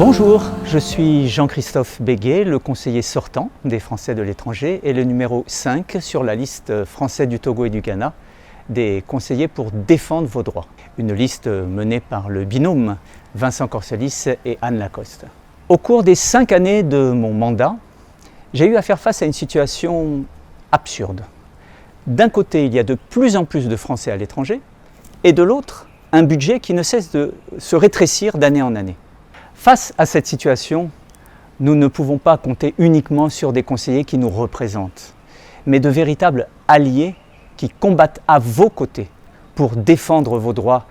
Bonjour, je suis Jean-Christophe Béguet, le conseiller sortant des Français de l'étranger et le numéro 5 sur la liste Français du Togo et du Ghana des conseillers pour défendre vos droits. Une liste menée par le binôme Vincent Corselis et Anne Lacoste. Au cours des 5 années de mon mandat, j'ai eu à faire face à une situation absurde. D'un côté, il y a de plus en plus de Français à l'étranger et de l'autre, un budget qui ne cesse de se rétrécir d'année en année. Face à cette situation, nous ne pouvons pas compter uniquement sur des conseillers qui nous représentent, mais de véritables alliés qui combattent à vos côtés pour défendre vos droits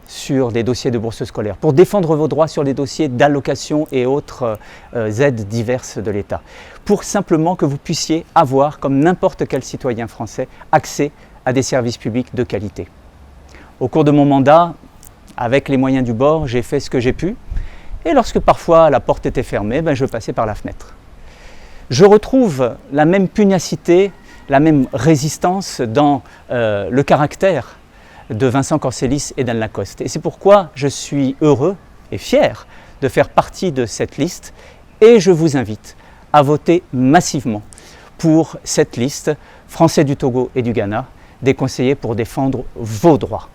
sur des dossiers de bourse scolaire, pour défendre vos droits sur les dossiers d'allocation et autres aides diverses de l'État, pour simplement que vous puissiez avoir, comme n'importe quel citoyen français, accès à des services publics de qualité. Au cours de mon mandat, avec les moyens du bord, j'ai fait ce que j'ai pu. Et lorsque parfois la porte était fermée, je passais par la fenêtre. Je retrouve la même pugnacité, la même résistance dans le caractère de Vincent Corselis et d'Anne Lacoste. Et c'est pourquoi je suis heureux et fier de faire partie de cette liste et je vous invite à voter massivement pour cette liste Français du Togo et du Ghana, des conseillers pour défendre vos droits.